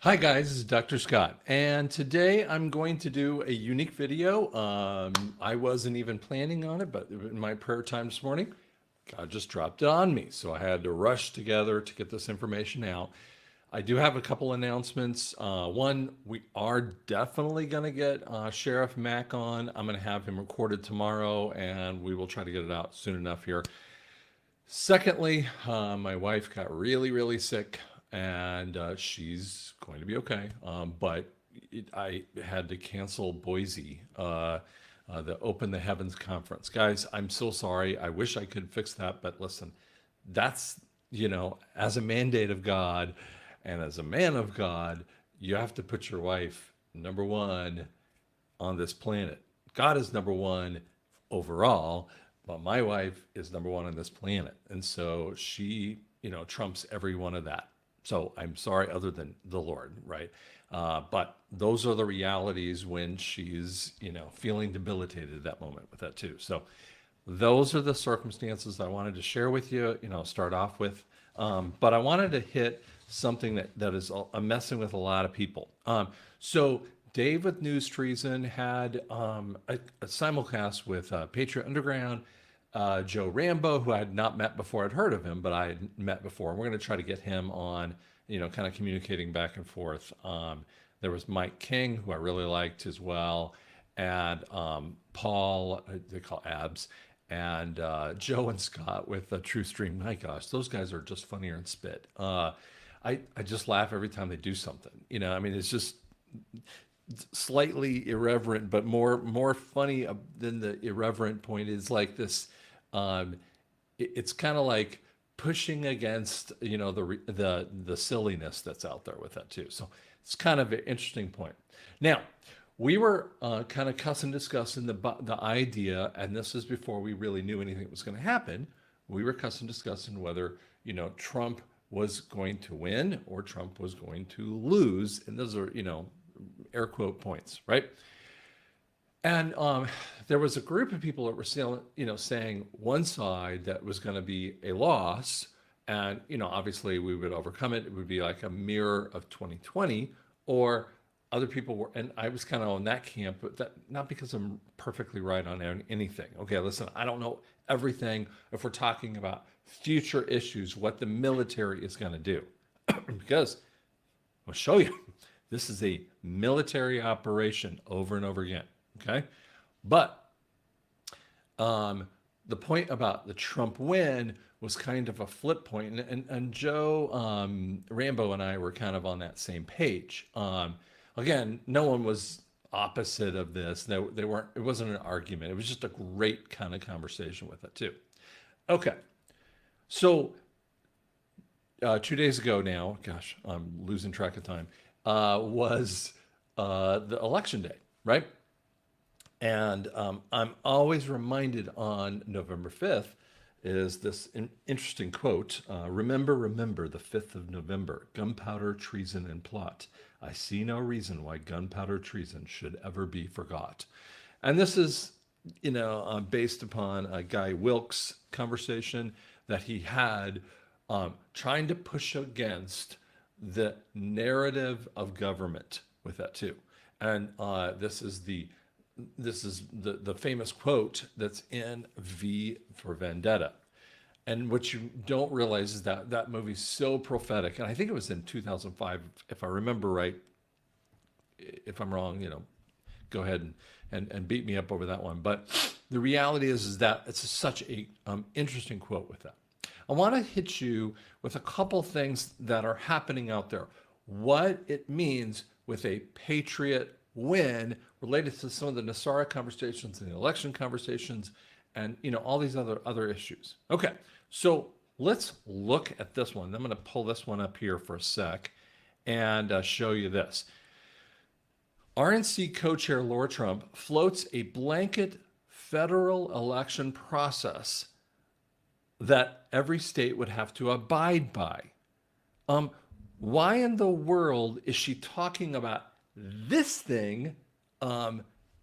Hi guys, this is Dr. Scott, and today I'm going to do a unique video. I wasn't even planning on it, but in my prayer time this morning, God just dropped it on me, so I had to rush together to get this information out. I do have a couple announcements. One, we are definitely going to get Sheriff Mack on. I'm going to have him recorded tomorrow, and we will try to get it out soon enough here. Secondly, my wife got really, really sick, and she's going to be okay. I had to cancel Boise, the Open the Heavens conference. Guys, I'm so sorry. I wish I could fix that, but listen, that's, as a mandate of God and as a man of God, you have to put your wife number one on this planet. God is number one overall, but my wife is number one on this planet. And so she, trumps every one of that. So I'm sorry, other than the Lord, right? But those are the realities when she's, feeling debilitated at that moment with that too. So those are the circumstances I wanted to share with you, start off with. But I wanted to hit something that is messing with a lot of people. So Dave with News Treason had a simulcast with Patriot Underground, Joe Rambo, who I had not met before. I'd heard of him, but I had met before. And we're going to try to get him on, kind of communicating back and forth. There was Mike King, who I really liked as well, and Paul, they call Abs, and Joe and Scott with True Stream. My gosh, those guys are just funnier than spit. I just laugh every time they do something. It's just slightly irreverent, but more funny than the irreverent point is like this. Um, it's kind of like pushing against the silliness that's out there with that too. So it's kind of an interesting point. Now we were kind of cussing discussing the idea, and this is before we really knew anything was going to happen. We were cussing discussing whether Trump was going to win or Trump was going to lose, and those are air quote points, right? And there was a group of people that were still, saying one side that was going to be a loss, and obviously we would overcome it. It would be like a mirror of 2020, or other people were, and I was kind of on that camp, but that not because I'm perfectly right on anything. Okay, listen, I don't know everything. If we're talking about future issues, what the military is going to do, because I'll show you. This is a military operation over and over again. Okay. But the point about the Trump win was kind of a flip point. And Joe Rambo and I were kind of on that same page. Again, no one was opposite of this. They weren't, it wasn't an argument. It was just a great kind of conversation with it too. Okay. So 2 days ago now, gosh, I'm losing track of time, was the election day, right? And I'm always reminded on November 5th is this interesting quote. Remember, remember the 5th of November, gunpowder, treason, and plot. I see no reason why gunpowder treason should ever be forgot. And this is, based upon a Guy Wilkes conversation that he had trying to push against the narrative of government with that too. And this is the famous quote that's in V for Vendetta. And what you don't realize is that that movie's so prophetic. And I think it was in 2005, if I remember right. If I'm wrong, go ahead and beat me up over that one. But the reality is that it's such a interesting quote with that. I want to hit you with a couple things that are happening out there. What it means with a patriot win related to some of the Nasara conversations and the election conversations and all these other issues. Okay, so let's look at this one. I'm going to pull this one up here for a sec and show you this. RNC co-chair Laura Trump floats a blanket federal election process that every state would have to abide by. Why in the world is she talking about this thing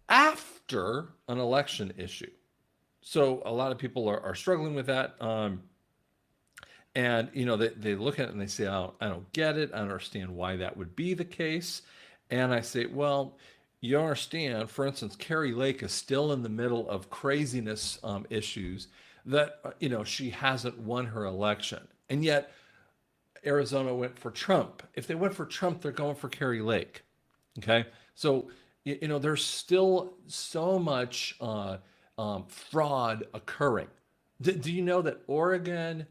after an election issue? So a lot of people are struggling with that. And, they look at it and they say, I don't get it. I don't understand why that would be the case. And I say, well, you understand, for instance, Carrie Lake is still in the middle of craziness issues that, she hasn't won her election. And yet Arizona went for Trump. If they went for Trump, they're going for Carrie Lake. Okay. So, there's still so much fraud occurring. Do you know that Oregon,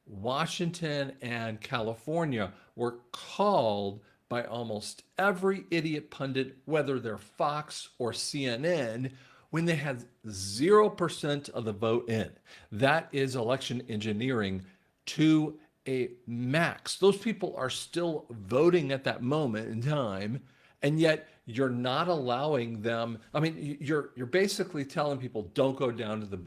Washington, and California were called by almost every idiot pundit, whether they're Fox or CNN, when they had 0% of the vote in? That is election engineering to a max. Those people are still voting at that moment in time, and yet you're not allowing them. I mean, you're basically telling people don't go down to the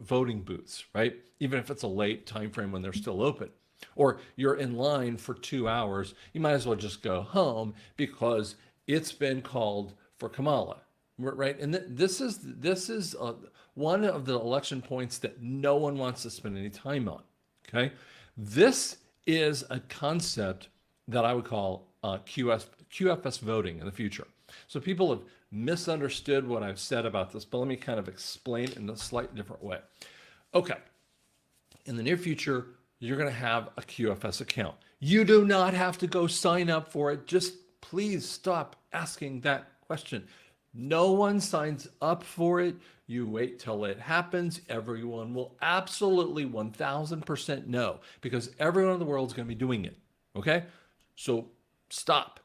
voting booths, right? Even if it's a late time frame when they're still open, or you're in line for 2 hours, you might as well just go home because it's been called for Kamala, right? And this is one of the election points that no one wants to spend any time on. Okay, this is a concept that I would call QFS voting in the future. So people have misunderstood what I've said about this, but let me kind of explain it in a slightly different way. Okay, in the near future, you're going to have a QFS account. You do not have to go sign up for it. Just please stop asking that question. No one signs up for it. You wait till it happens. Everyone will absolutely 1000% know, because everyone in the world is going to be doing it. Okay? So stop.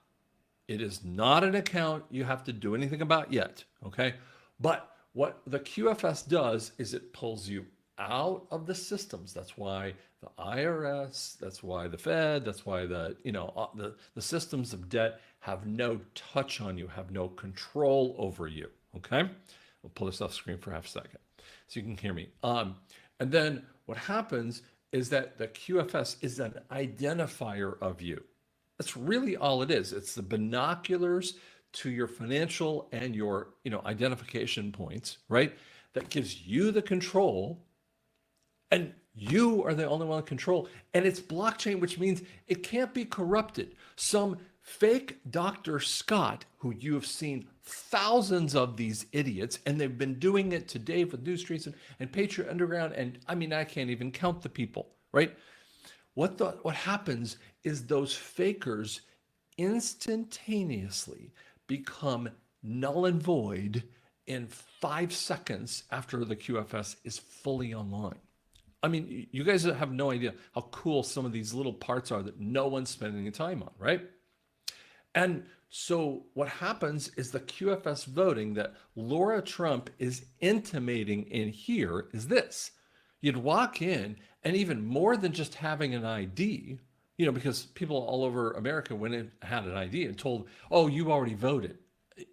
It is not an account you have to do anything about yet. Okay? But what the QFS does is it pulls you out of the systems. That's why the IRS, that's why the Fed, that's why the systems of debt have no touch on you, have no control over you. Okay? We'll pull this off screen for half a second so you can hear me. And then what happens is that the QFS is an identifier of you. That's really all it is. It's the binoculars to your financial and your identification points, right? That gives you the control, and you are the only one in control. And it's blockchain, which means it can't be corrupted. Some fake Dr. Scott, who you have seen thousands of these idiots, and they've been doing it today with News Streets and Patriot Underground, and I mean, I can't even count the people, right? What happens is those fakers instantaneously become null and void in 5 seconds after the QFS is fully online. I mean, you guys have no idea how cool some of these little parts are that no one's spending any time on, right? And so what happens is the QFS voting that Laura Trump is intimating in here is this. You'd walk in, and even more than just having an ID, because people all over America went in, had an ID and told, oh, you already voted.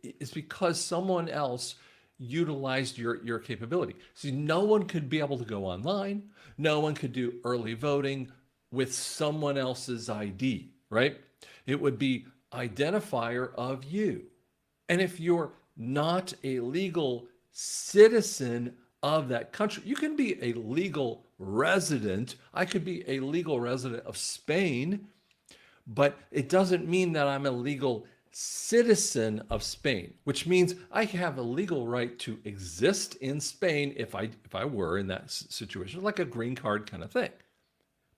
It's because someone else utilized your capability. See, no one could be able to go online. No one could do early voting with someone else's ID, right? It would be identifier of you. And if you're not a legal citizen of that country, you can be a legal resident. I could be a legal resident of Spain, but it doesn't mean that I'm a legal citizen of Spain, which means I have a legal right to exist in Spain if I were in that situation, like a green card kind of thing.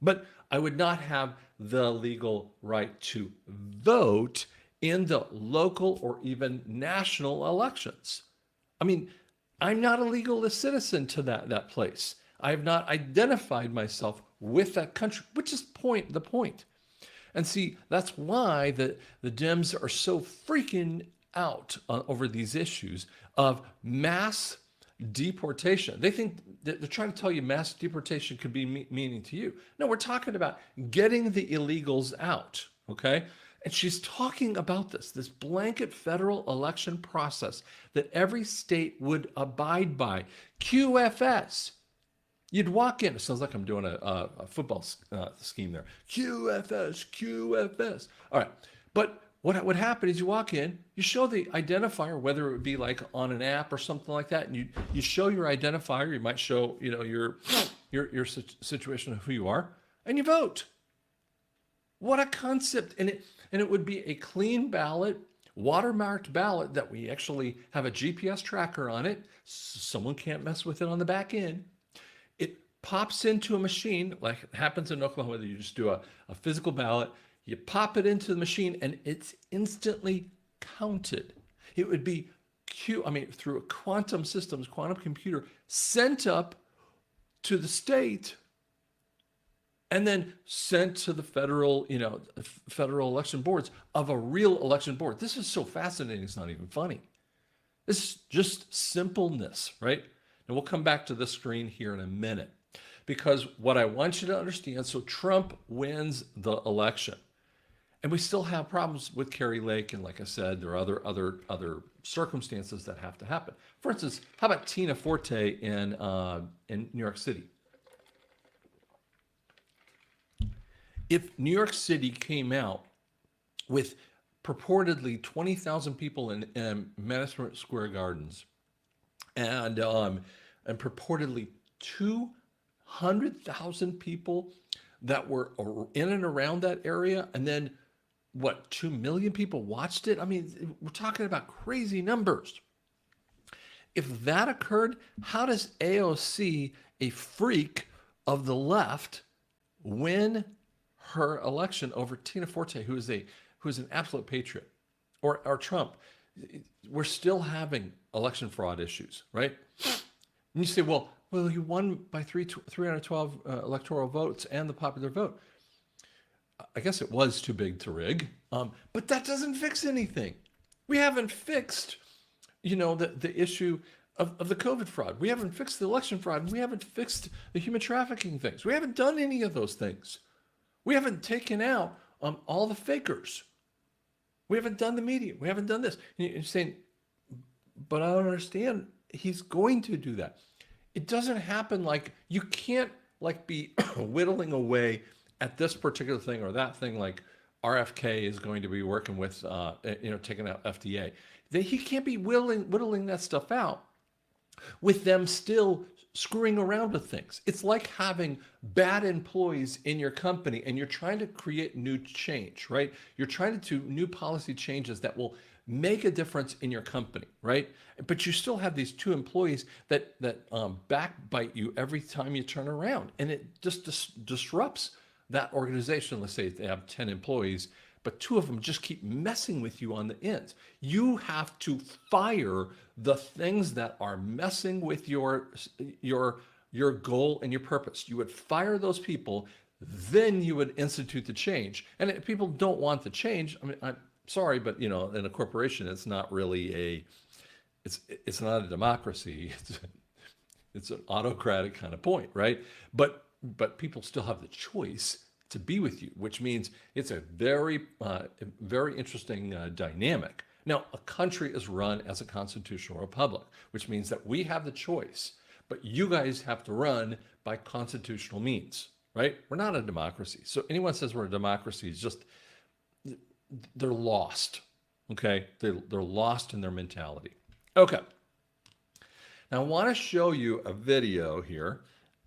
But I would not have the legal right to vote in the local or even national elections. I mean, I'm not a legal citizen to that place. I have not identified myself with that country, which is the point. And see, that's why the Dems are so freaking out over these issues of mass deportation. They think that they're trying to tell you mass deportation could be meaning to you. No, we're talking about getting the illegals out, okay? And she's talking about this blanket federal election process that every state would abide by. QFS. You'd walk in. It sounds like I'm doing a football scheme there. QFS, QFS. All right. But what would happen is you walk in, you show the identifier, whether it would be like on an app or something like that, and you show your identifier. You might show your situation of who you are. and you vote. What a concept. And it would be a clean ballot, watermarked ballot that we actually have a GPS tracker on it. Someone can't mess with it on the back end. It pops into a machine, like it happens in Oklahoma. You just do a physical ballot, you pop it into the machine, and it's instantly counted. It would be through a quantum systems, quantum computer, sent up to the state, and then sent to the federal election boards of a real election board. This is so fascinating, it's not even funny. This is just simpleness, right? And we'll come back to this screen here in a minute, because what I want you to understand, so Trump wins the election, and we still have problems with Kari Lake, and like I said, there are other circumstances that have to happen. For instance, how about Tina Forte in New York City? If New York City came out with purportedly 20,000 people in Madison Square Gardens, and purportedly 200,000 people that were in and around that area, and then 2 million people watched it? I mean, we're talking about crazy numbers. If that occurred, how does AOC, a freak of the left, win her election over Tina Forte, who is an absolute patriot, or Trump? We're still having election fraud issues, right? And you say, well, he won by 312 electoral votes and the popular vote. I guess it was too big to rig, but that doesn't fix anything. We haven't fixed, the issue of the COVID fraud. We haven't fixed the election fraud. We haven't fixed the human trafficking things. We haven't done any of those things. We haven't taken out all the fakers. We haven't done the media. We haven't done this. You're saying, but I don't understand. He's going to do that. It doesn't happen. Like, you can't be whittling away at this particular thing or that thing, like RFK is going to be working with, taking out FDA. He can't be whittling that stuff out with them still screwing around with things. It's like having bad employees in your company and you're trying to create new change, right? You're trying to do new policy changes that will make a difference in your company, right? But you still have these 2 employees that backbite you every time you turn around, and it just disrupts that organization. Let's say they have 10 employees, but 2 of them just keep messing with you on the ends. You have to fire the things that are messing with your goal and your purpose. You would fire those people, then you would institute the change. And if people don't want the change, I mean, I'm sorry, but in a corporation, it's not really it's not a democracy. It's an autocratic kind of point, right? But people still have the choice to be with you, which means it's a very interesting dynamic. Now, a country is run as a constitutional republic, which means that we have the choice, but you guys have to run by constitutional means, right? We're not a democracy. So anyone says we're a democracy is just, they're lost, okay? They're lost in their mentality. Okay. Now, I want to show you a video here.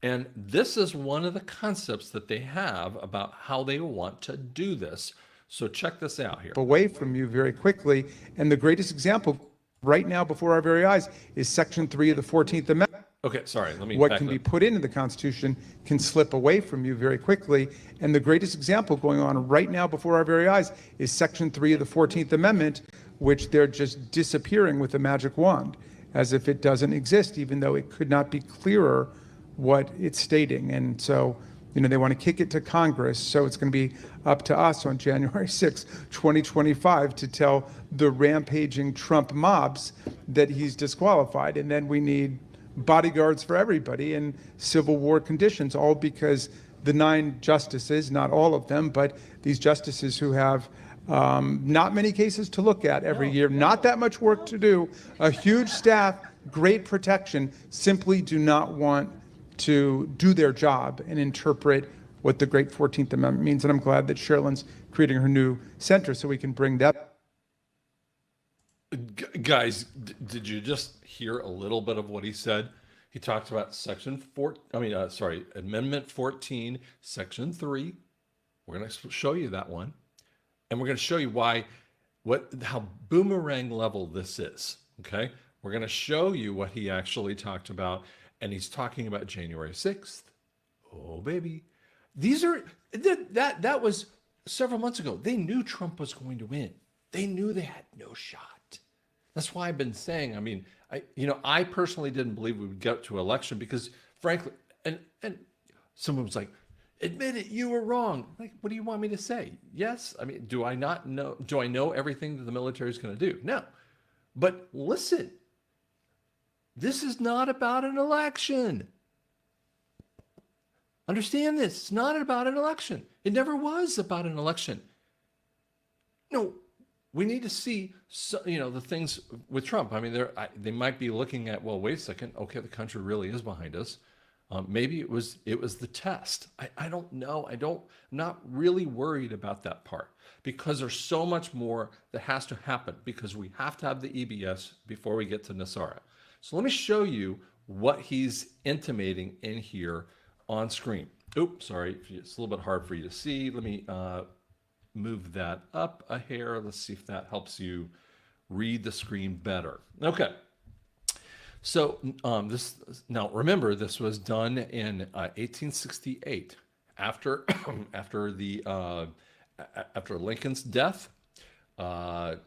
And this is one of the concepts that they have about how they want to do this. So check this out here. Away from you very quickly. And the greatest example right now before our very eyes is Section 3 of the 14th Amendment. Okay, sorry. Let me. What can be put into the Constitution can slip away from you very quickly. And the greatest example going on right now before our very eyes is Section 3 of the 14th Amendment, which they're just disappearing with a magic wand, as if it doesn't exist, even though it could not be clearer what it's stating. And so, they want to kick it to Congress. So it's going to be up to us on January 6, 2025 to tell the rampaging Trump mobs that he's disqualified. And then we need bodyguards for everybody in Civil War conditions, all because the 9 justices, not all of them, but these justices who have not many cases to look at every year, not that much work to do, a huge staff, great protection, simply do not want to do their job and interpret what the great 14th Amendment means. And I'm glad that Sherilyn's creating her new center so we can bring that. Guys, did you just hear a little bit of what he said? He talked about Amendment 14, Section 3. We're going to show you that one. And we're going to show you how boomerang level this is. Okay. We're going to show you what he actually talked about. And he's talking about January 6th. Oh, baby. That was several months ago. They knew Trump was going to win. They knew they had no shot. That's why I've been saying, I personally didn't believe we would get to election because frankly, and someone was like, admit it, you were wrong. Like, what do you want me to say? Yes. Do I know everything that the military is going to do? No. But listen, this is not about an election. Understand this. It's not about an election. It never was about an election. No, we need to see, the things with Trump. They might be looking at, well, wait a second. Okay, the country really is behind us. Maybe it was the test. I don't know. I'm not really worried about that part because there's so much more that has to happen because we have to have the EBS before we get to Nasara. So let me show you what he's intimating in here on screen. Oops, sorry, it's a little bit hard for you to see. Let me move that up a hair. Let's see if that helps you read the screen better. Okay. So now remember, this was done in 1868 after after Lincoln's death. I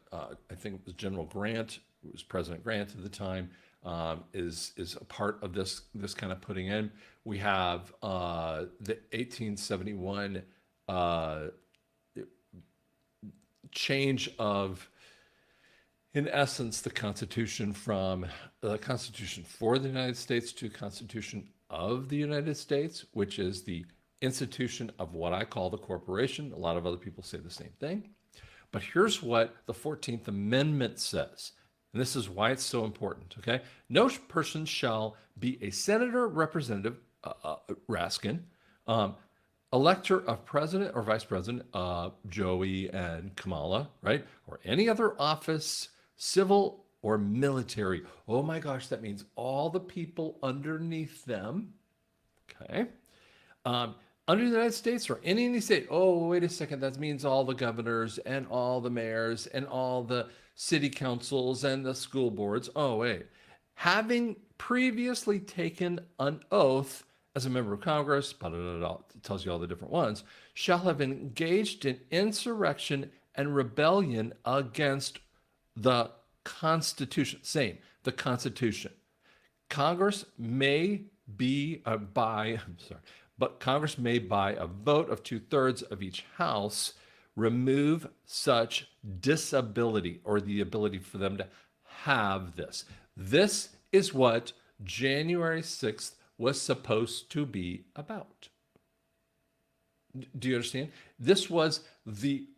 think it was General Grant, who was President Grant at the time, is a part of this kind of putting in. We have the 1871 change of, in essence, the Constitution from the Constitution for the United States to the Constitution of the United States, which is the institution of what I call the corporation. A lot of other people say the same thing. But here's what the 14th Amendment says. And this is why it's so important, okay? No person shall be a senator, representative, Raskin, elector of president or vice president, Joey and Kamala, right? Or any other office, civil or military. Oh my gosh, that means all the people underneath them, okay? Under the United States or any state. Oh, wait a second, that means all the governors and all the mayors and all the city councils and the school boards. Oh, wait. Having previously taken an oath as a member of Congress, it tells you all the different ones, shall have engaged in insurrection and rebellion against the Constitution. Same, the Constitution. Congress may Congress may, by a vote of 2/3 of each house, remove such disability or the ability for them to have this. This is what January 6th was supposed to be about. Do you understand? This was the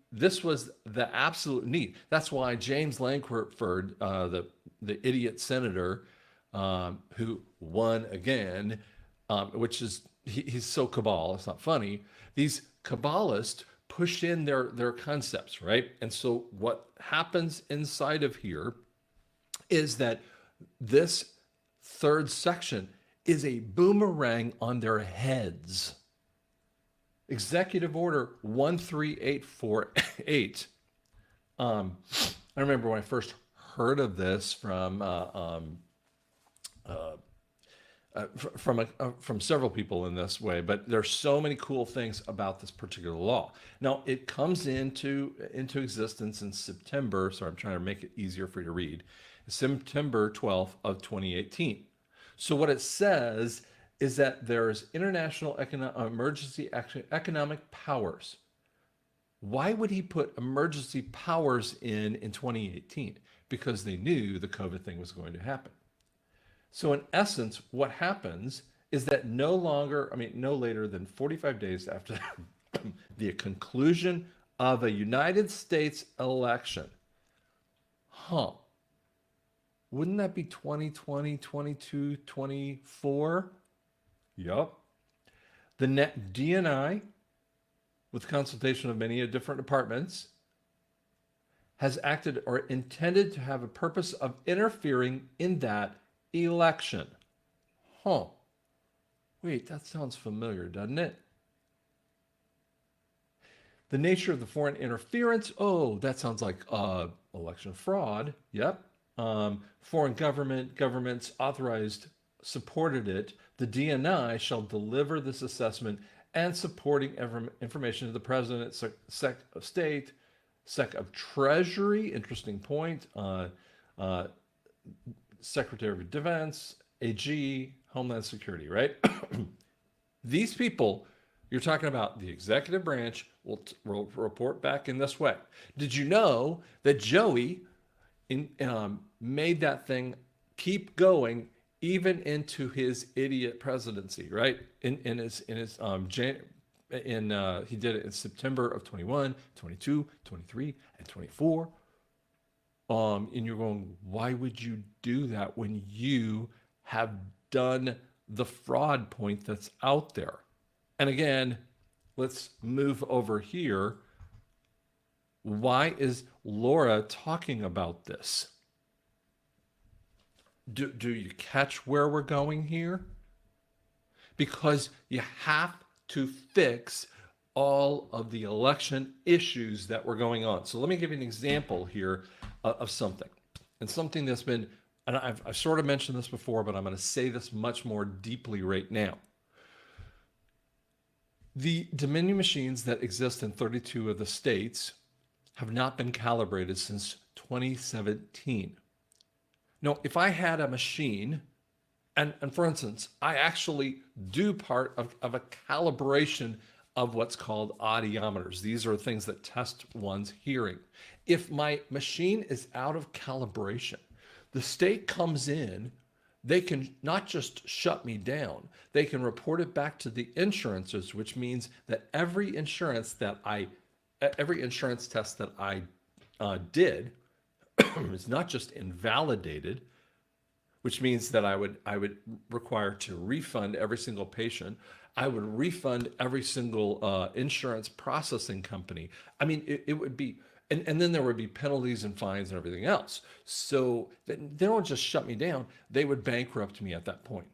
absolute need. That's why James Lankford, the idiot senator who won again, which is he's so cabal, it's not funny. These Kabbalists push in their concepts, right? And so what happens inside of here is that this third section is a boomerang on their heads. Executive Order 13848. I remember when I first heard of this from several people in this way, but there's so many cool things about this particular law. Now, it comes into existence in September, so I'm trying to make it easier for you to read, September 12th of 2018. So what it says is that there's international emergency economic powers. Why would he put emergency powers in 2018? Because they knew the COVID thing was going to happen. So in essence, what happens is that no later than 45 days after the conclusion of a United States election, wouldn't that be 2020, 22, 24? Yup. The net DNI, with consultation of many different departments, has acted or intended to have a purpose of interfering in that election. Huh. Wait, that sounds familiar, doesn't it? The nature of the foreign interference. Oh, that sounds like election fraud. Yep. Foreign governments authorized supported it. The DNI shall deliver this assessment and supporting information to the President, Sec of State, Sec of Treasury. Interesting point. Uh, Secretary of Defense, AG, Homeland Security. Right. These people you're talking about, the executive branch will report back in this way. Did you know that Joey made that thing keep going even into his idiot presidency, right? He did it in September of 21, 22, 23, and 24. And you're going, why would you do that when you have done the fraud point that's out there? And again, let's move over here. Why is Laura talking about this? Do you catch where we're going here? Because you have to fix all of the election issues that were going on. So let me give you an example here of something. And something that's been, and I've sort of mentioned this before, but I'm going to say this much more deeply right now. The Dominion machines that exist in 32 of the states have not been calibrated since 2017. Now, if I had a machine, and for instance, I actually do part of a calibration of what's called audiometers. These are things that test one's hearing. If my machine is out of calibration, the state comes in, they can not just shut me down, they can report it back to the insurances, which means that every insurance test that I did is not just invalidated, which means that I would require to refund every single patient. I would refund every single insurance processing company. I mean, it would be, and then there would be penalties and fines and everything else. So they don't just shut me down, they would bankrupt me at that point.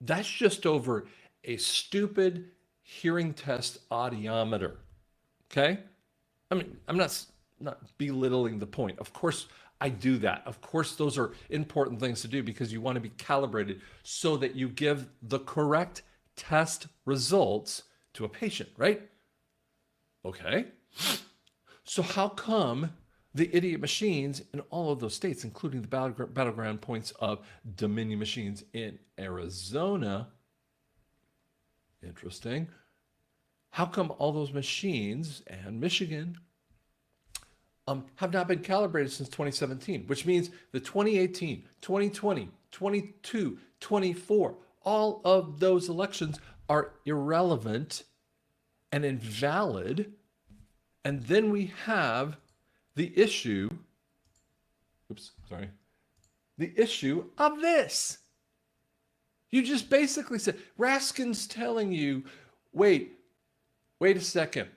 That's just over a stupid hearing test audiometer. Okay? I mean, I'm not belittling the point. Of course, I do that. Of course, those are important things to do because you want to be calibrated so that you give the correct test results to a patient, right? Okay. So how come the idiot machines in all of those states, including the battleground points of Dominion machines in Arizona, interesting, how come all those machines and Michigan have not been calibrated since 2017, which means the 2018, 2020, 22, 24, all of those elections are irrelevant and invalid. And then we have the issue, the issue of this. You just basically said, Raskin's telling you, wait a second.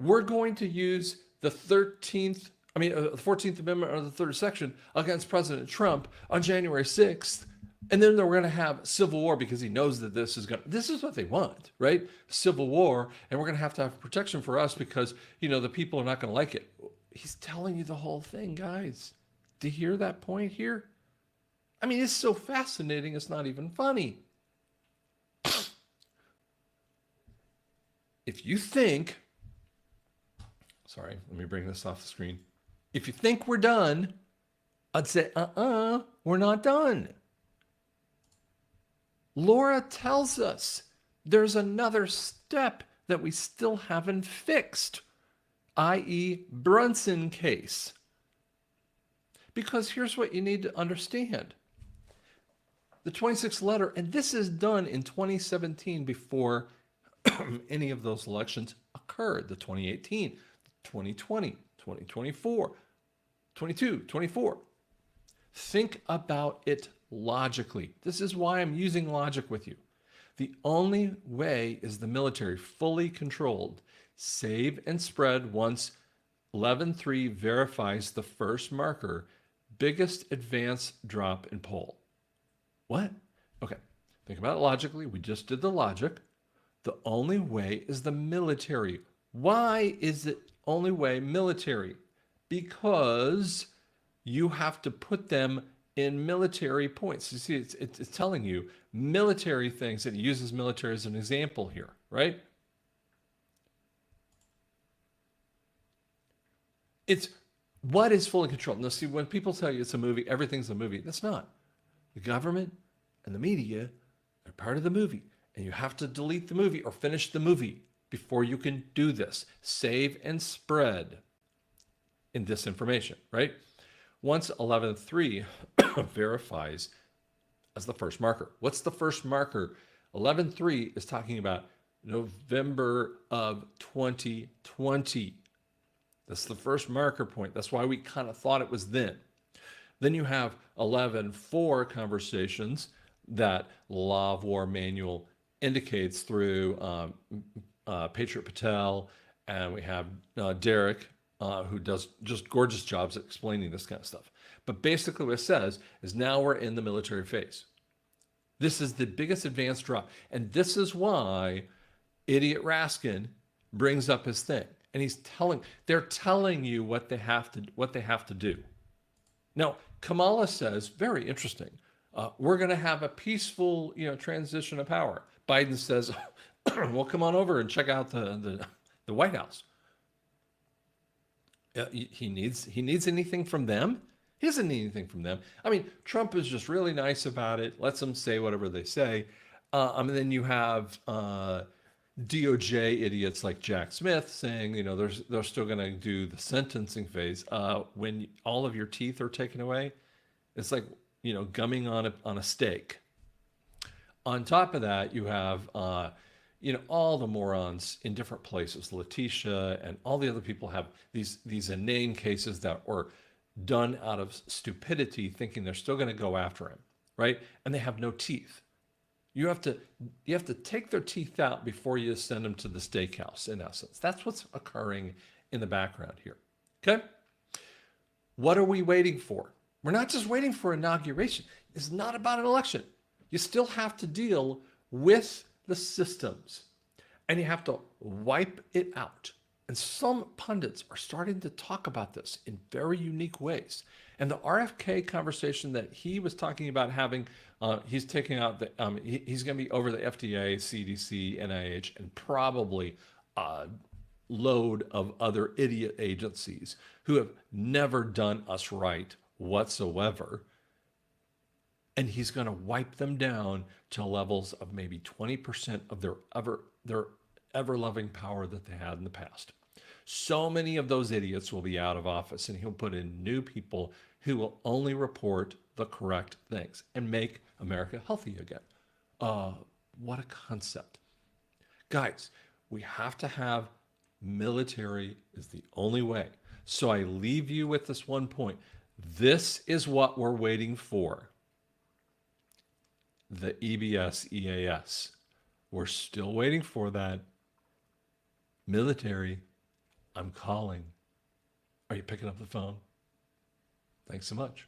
We're going to use the 14th Amendment or the third section against President Trump on January 6th. And then they're going to have civil war because he knows that this is what they want, right? Civil war. And we're going to have protection for us because, the people are not going to like it. He's telling you the whole thing, guys. Do you hear that point here? I mean, it's so fascinating. It's not even funny. If you think, sorry, let me bring this off the screen. If you think we're done, I'd say, we're not done. Laura tells us there's another step that we still haven't fixed, i.e. Brunson case. Because here's what you need to understand. The 26th letter, and this is done in 2017 before any of those elections occurred, the 2018, 2020, 2024, 22, 24. Think about it logically. This is why I'm using logic with you. The only way is the military fully controlled. Save and spread once 11-3 verifies the first marker, biggest advance drop in poll. What? Okay. Think about it logically. We just did the logic. The only way is the military. Why is it only way military? Because you have to put them in military points. You see, it's telling you military things, and it uses military as an example here, right? It's what is fully controlled. Now, see, when people tell you it's a movie, everything's a movie. That's not. The government and the media are part of the movie, and you have to delete the movie or finish the movie before you can do this. Save and spread in disinformation, right? Once 11.3 verifies as the first marker. What's the first marker? 11.3 is talking about November of 2020. That's the first marker point. That's why we kind of thought it was then. Then you have 11.4 conversations that Law of War Manual indicates through Patriot Patel, and we have Derek, who does just gorgeous jobs at explaining this kind of stuff. But basically what it says is now we're in the military phase. This is the biggest advanced drop. And this is why Idiot Raskin brings up his thing. And they're telling you what they have to do. Now, Kamala says, very interesting, we're going to have a peaceful, transition of power. Biden says, well, come on over and check out the White House. He needs anything from them? He doesn't need anything from them. I mean, Trump is just really nice about it, lets them say whatever they say. And then you have DOJ idiots like Jack Smith saying, they're still going to do the sentencing phase. When all of your teeth are taken away, it's like, gumming on a steak. On top of that, you have, all the morons in different places. Letitia and all the other people have these inane cases that were done out of stupidity, thinking they're still going to go after him, right? And they have no teeth. You have to take their teeth out before you send them to the steakhouse, in essence. That's what's occurring in the background here. Okay? What are we waiting for? We're not just waiting for inauguration. It's not about an election. You still have to deal with the systems, and you have to wipe it out. And some pundits are starting to talk about this in very unique ways. And the RFK conversation that he was talking about having, he's taking out he's going to be over the FDA, CDC, NIH, and probably a load of other idiot agencies who have never done us right whatsoever. And he's going to wipe them down to levels of maybe 20% of their ever-loving power that they had in the past. So many of those idiots will be out of office, and he'll put in new people who will only report the correct things and make America healthy again. What a concept. Guys, we have to have military is the only way. So I leave you with this one point. This is what we're waiting for. The EBS, EAS. We're still waiting for that. Military, I'm calling. Are you picking up the phone? Thanks so much.